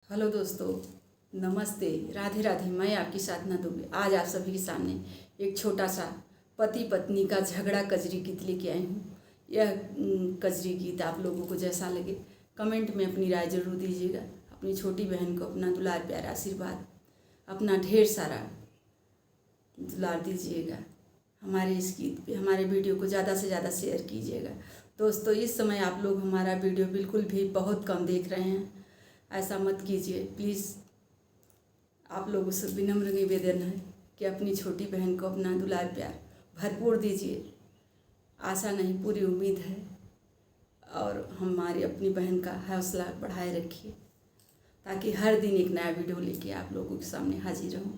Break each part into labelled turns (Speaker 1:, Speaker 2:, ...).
Speaker 1: Hello दोस्तों, नमस्ते, राधे राधे। मैं आपकी साधना दुबे आज आप सभी के सामने एक छोटा सा पति पत्नी का झगड़ा कजरी गीत लेके आई हूँ। यह कजरी गीत आप लोगों को जैसा लगे कमेंट में अपनी राय ज़रूर दीजिएगा। अपनी छोटी बहन को अपना दुलार प्यार आशीर्वाद, अपना ढेर सारा दुलार दीजिएगा। हमारे इस गीत पे हमारे वीडियो को ज़्यादा से ज़्यादा शेयर कीजिएगा। दोस्तों, इस समय आप लोग हमारा वीडियो बिल्कुल भी बहुत कम देख रहे हैं, ऐसा मत कीजिए प्लीज़। आप लोगों से विनम्र निवेदन है कि अपनी छोटी बहन को अपना दुलार प्यार भरपूर दीजिए। आशा नहीं, पूरी उम्मीद है, और हमारी अपनी बहन का हौसला बढ़ाए रखिए ताकि हर दिन एक नया वीडियो लेके आप लोगों के सामने हाजिर रहूं।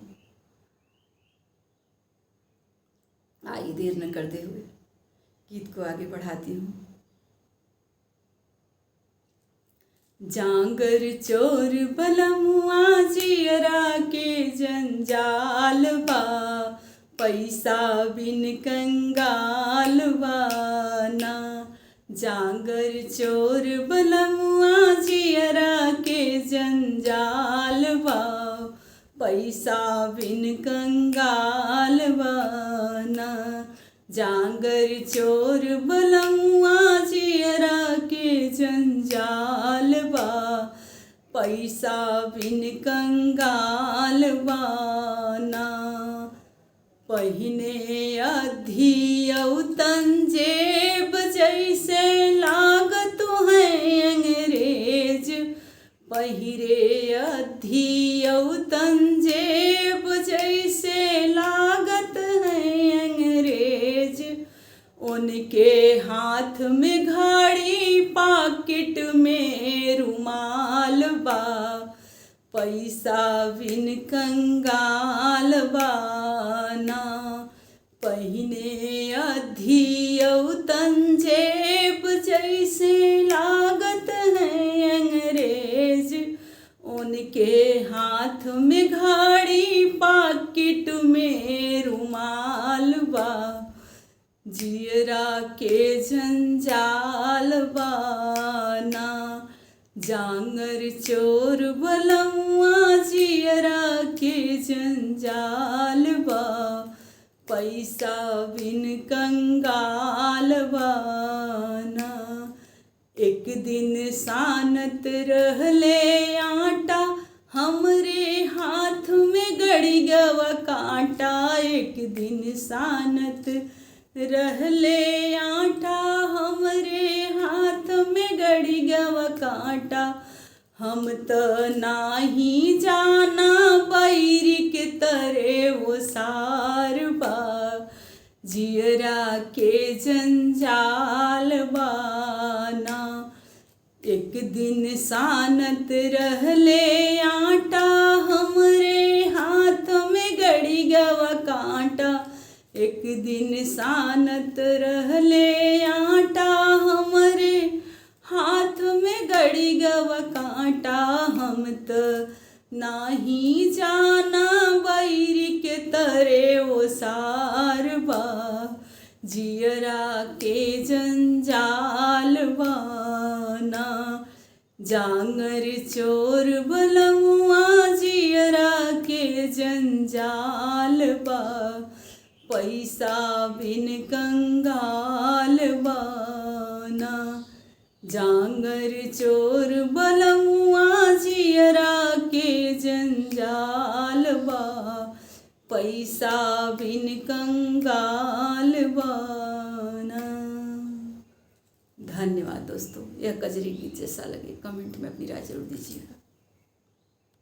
Speaker 1: आइए देर न करते हुए गीत को आगे बढ़ाती हूँ। जांगर चोर बलमुआ जियरा के जंजाल बा, पैसा बिन कंगाल बाना। जांगर चोर बलमुआ जियरा के जंजाल बा, पैसा बिन कंगाल बाना। जांगर चोर बलमुआ जियरा के जंजाल बा, पैसा बिन कंगाल बाना। पहिने अधियौतन जेब जैसे लागत है अंग्रेज, पहिरे अधियौतन जेब जैसे लागत है अंग्रेज। उनके हाथ में घड़ी पॉकेट में रुमाल बा, पैसा बिन कंगाल बाना। पहिने अधियौतन जेब जैसे लागत है अंग्रेज, उनके हाथ में घड़ी पॉकेट में रुमाल बा, जियरा के जंजाल बाना। जांगर चोर बलमुआ जियरा के जंजाल बा, पैसा बिन कंगाल बाना। एक दिन सानत रहले आटा, हमरे हाथ में गड़ी गवा कांटा। एक दिन सानत रहले आटा, हमरे हाथ में गड़ी गवा कांटा। हम तो नाही जाना बैरी के तरे वो सार बा, जियरा के जंजाल बाना। एक दिन सानत रहले आटा, हमरे हाथ में गड़ी गवा कांटा। एक दिन सानत रहले आटा, हमरे हाथ में गड़ी गवा कांटा। हम तो नाही जाना बैरी के तरे वो सार बा, जियरा के जंजाल बाना। जांगर चोर बलमुआ जियरा के जंजाल बा, पैसा बिन कंगाल बाना। जांगर चोर बलमुआ जियरा के जंजाल बा, पैसा बिन कंगाल बाना। धन्यवाद दोस्तों। यह कजरी गीत जैसा लगे कमेंट में अपनी राय जरूर दीजिएगा।